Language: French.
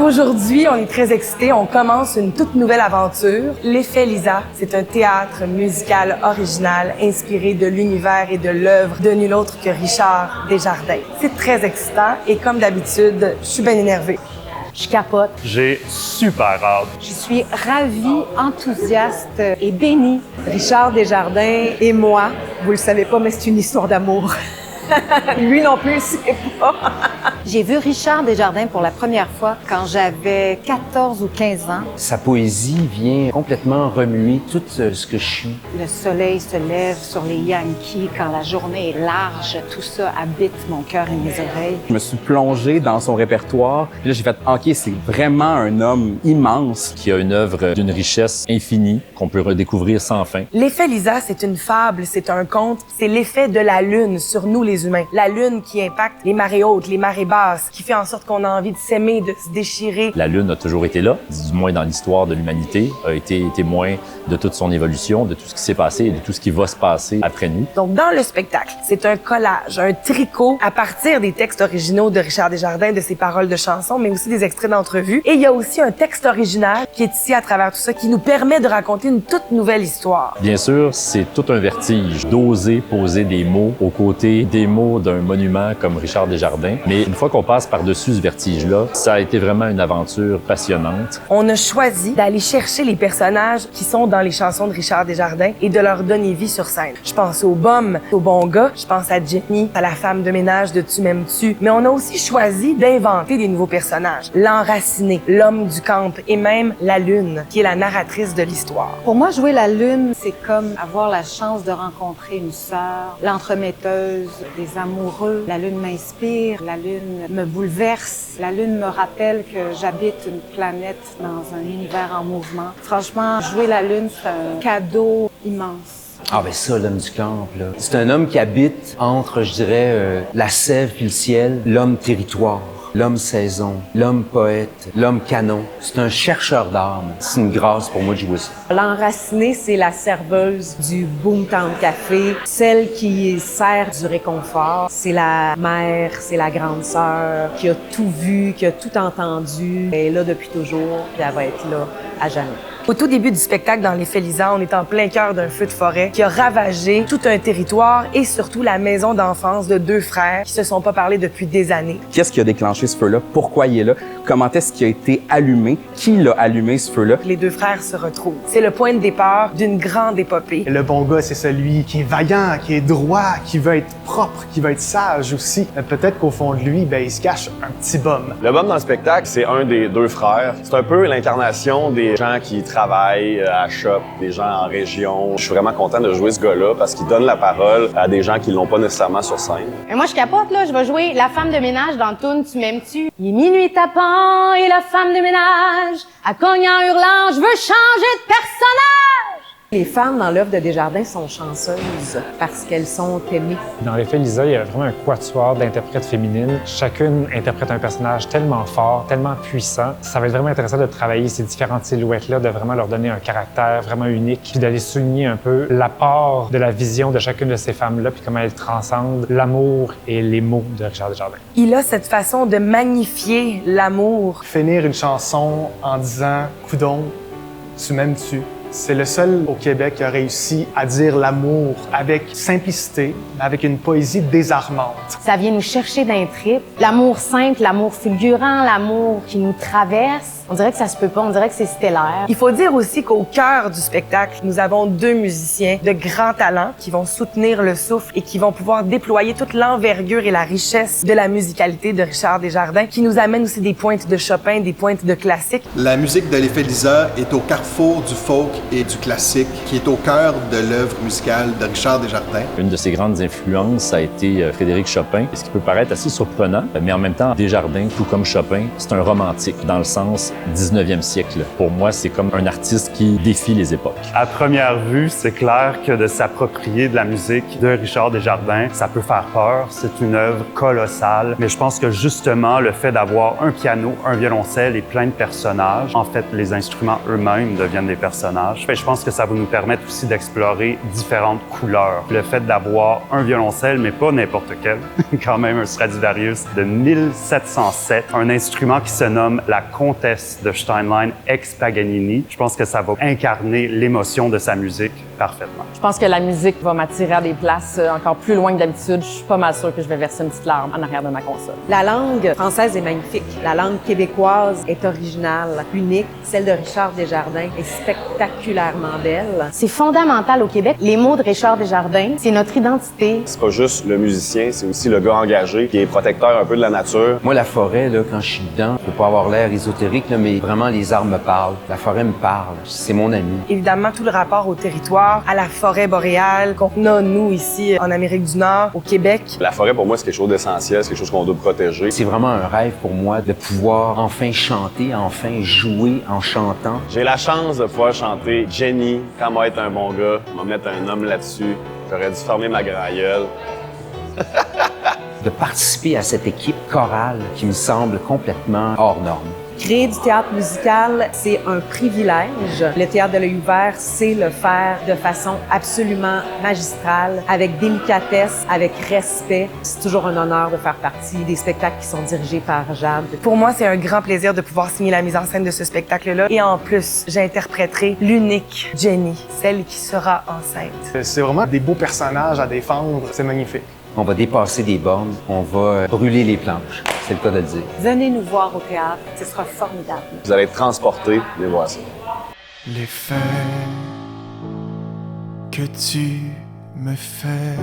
aujourd'hui, on est très excités. On commence une toute nouvelle aventure. L'Effet Lisa, c'est un théâtre musical original inspiré de l'univers et de l'œuvre de nul autre que Richard Desjardins. C'est très excitant et comme d'habitude, je suis bien énervée. Je capote. J'ai super hâte. Je suis ravie, enthousiaste et bénie. Richard Desjardins et moi, vous le savez pas, mais c'est une histoire d'amour. Lui non plus, il sait pas. J'ai vu Richard Desjardins pour la première fois quand j'avais 14 ou 15 ans. Sa poésie vient complètement remuer tout ce que je suis. Le soleil se lève sur les Yankees quand la journée est large. Tout ça habite mon cœur et mes oreilles. Je me suis plongé dans son répertoire. Puis là, j'ai fait « OK, c'est vraiment un homme immense. » Qui a une œuvre d'une richesse infinie qu'on peut redécouvrir sans fin. L'Effet Lisa, c'est une fable, c'est un conte. C'est l'effet de la lune sur nous, les humains. La lune qui impacte les marées hautes, les marées basses, qui fait en sorte qu'on a envie de s'aimer, de se déchirer. La Lune a toujours été là, du moins dans l'histoire de l'humanité, a été témoin de toute son évolution, de tout ce qui s'est passé et de tout ce qui va se passer après nous. Donc, dans le spectacle, c'est un collage, un tricot à partir des textes originaux de Richard Desjardins, de ses paroles de chansons, mais aussi des extraits d'entrevues. Et il y a aussi un texte original qui est ici à travers tout ça, qui nous permet de raconter une toute nouvelle histoire. Bien sûr, c'est tout un vertige d'oser poser des mots aux côtés des mots d'un monument comme Richard Desjardins. Mais une fois qu'on passe par-dessus ce vertige-là, ça a été vraiment une aventure passionnante. On a choisi d'aller chercher les personnages qui sont dans les chansons de Richard Desjardins et de leur donner vie sur scène. Je pense au Bum, au Bon Gars, je pense à Jenny, à la femme de ménage de Tu m'aimes-tu. Mais on a aussi choisi d'inventer des nouveaux personnages. L'enraciné, l'homme du camp et même la Lune, qui est la narratrice de l'histoire. Pour moi, jouer la lune, c'est comme avoir la chance de rencontrer une sœur, l'entremetteuse des amoureux. La lune m'inspire, la lune me bouleverse, la lune me rappelle que j'habite une planète dans un univers en mouvement. Franchement, jouer la lune, c'est un cadeau immense. Ah ben ça, l'homme du camp, là. C'est un homme qui habite entre, je dirais, la sève puis le ciel, l'homme territoire. L'homme saison, l'homme poète, l'homme canon. C'est un chercheur d'âme. C'est une grâce pour moi de jouer ça. L'enracinée, c'est la serveuse du Boomtown Café, celle qui sert du réconfort. C'est la mère, c'est la grande sœur qui a tout vu, qui a tout entendu. Elle est là depuis toujours, puis elle va être là à jamais. Au tout début du spectacle dans l'Effet Lisa, on est en plein cœur d'un feu de forêt qui a ravagé tout un territoire et surtout la maison d'enfance de deux frères qui se sont pas parlé depuis des années. Qu'est-ce qui a déclenché ce feu-là? Pourquoi il est là? Comment est-ce qu'il a été allumé? Qui l'a allumé, ce feu-là? Les deux frères se retrouvent. C'est le point de départ d'une grande épopée. Le bon gars, c'est celui qui est vaillant, qui est droit, qui veut être propre, qui veut être sage aussi. Peut-être qu'au fond de lui, il se cache un petit bum. Le bum dans le spectacle, c'est un des deux frères. C'est un peu l'incarnation des gens qui travaillent à Shop, des gens en région. Je suis vraiment content de jouer ce gars-là parce qu'il donne la parole à des gens qui l'ont pas nécessairement sur scène. Et moi, je capote, là. Je vais jouer la femme de ménage dans le tune Tu m'aimes-tu? Il est minuit tapant et la femme de ménage, à cogne en hurlant, je veux changer de personnage! Les femmes dans l'œuvre de Desjardins sont chanceuses parce qu'elles sont aimées. Dans l'Effet Lisa, il y a vraiment un quatuor d'interprètes féminines. Chacune interprète un personnage tellement fort, tellement puissant. Ça va être vraiment intéressant de travailler ces différentes silhouettes-là, de vraiment leur donner un caractère vraiment unique, puis d'aller souligner un peu l'apport de la vision de chacune de ces femmes-là, puis comment elles transcendent l'amour et les mots de Richard Desjardins. Il a cette façon de magnifier l'amour. Finir une chanson en disant « Coudon, tu m'aimes-tu ». C'est le seul au Québec qui a réussi à dire l'amour avec simplicité, avec une poésie désarmante. Ça vient nous chercher d'un trip. L'amour simple, l'amour fulgurant, l'amour qui nous traverse. On dirait que ça se peut pas, on dirait que c'est stellaire. Il faut dire aussi qu'au cœur du spectacle, nous avons deux musiciens de grand talent qui vont soutenir le souffle et qui vont pouvoir déployer toute l'envergure et la richesse de la musicalité de Richard Desjardins, qui nous amène aussi des pointes de Chopin, des pointes de classique. La musique de l'Effet Lisa est au carrefour du folk et du classique, qui est au cœur de l'œuvre musicale de Richard Desjardins. Une de ses grandes influences a été Frédéric Chopin, ce qui peut paraître assez surprenant, mais en même temps, Desjardins, tout comme Chopin, c'est un romantique, dans le sens 19e siècle. Pour moi, c'est comme un artiste qui défie les époques. À première vue, c'est clair que de s'approprier de la musique de Richard Desjardins, ça peut faire peur. C'est une œuvre colossale. Mais je pense que justement, le fait d'avoir un piano, un violoncelle et plein de personnages, en fait, les instruments eux-mêmes deviennent des personnages. personnage. Je pense que ça va nous permettre aussi d'explorer différentes couleurs. Le fait d'avoir un violoncelle, mais pas n'importe quel, quand même un Stradivarius de 1707, un instrument qui se nomme la Comtesse de Steinlein ex Paganini. Je pense que ça va incarner l'émotion de sa musique parfaitement. Je pense que la musique va m'attirer à des places encore plus loin que d'habitude. Je suis pas mal sûre que je vais verser une petite larme en arrière de ma console. La langue française est magnifique. La langue québécoise est originale, unique. Celle de Richard Desjardins est spectaculairement belle. C'est fondamental au Québec. Les mots de Richard Desjardins, c'est notre identité. C'est pas juste le musicien, c'est aussi le gars engagé qui est protecteur un peu de la nature. Moi, la forêt, là, quand je suis dedans, je peux pas avoir l'air ésotérique, là, mais vraiment, les arbres me parlent. La forêt me parle. C'est mon ami. Évidemment, tout le rapport au territoire, à la forêt boréale qu'on a, nous, ici, en Amérique du Nord, au Québec. La forêt, pour moi, c'est quelque chose d'essentiel, c'est quelque chose qu'on doit protéger. C'est vraiment un rêve pour moi de pouvoir enfin chanter, enfin jouer en chantant. J'ai la chance de pouvoir chanter Jenny, Comment être un bon gars, me mettre un homme là-dessus. J'aurais dû fermer ma grand gueule. De participer à cette équipe chorale qui me semble complètement hors norme. Créer du théâtre musical, c'est un privilège. Le Théâtre de l'Œil ouvert sait le faire de façon absolument magistrale, avec délicatesse, avec respect. C'est toujours un honneur de faire partie des spectacles qui sont dirigés par Jade. Pour moi, c'est un grand plaisir de pouvoir signer la mise en scène de ce spectacle-là. Et en plus, j'interpréterai l'unique Jenny, celle qui sera enceinte. C'est vraiment des beaux personnages à défendre. C'est magnifique. On va dépasser des bornes, on va brûler les planches. C'est le cas de le dire. Venez nous voir au théâtre, ce sera formidable. Vous allez être transportés, venez voir ça. Les faits que tu me fais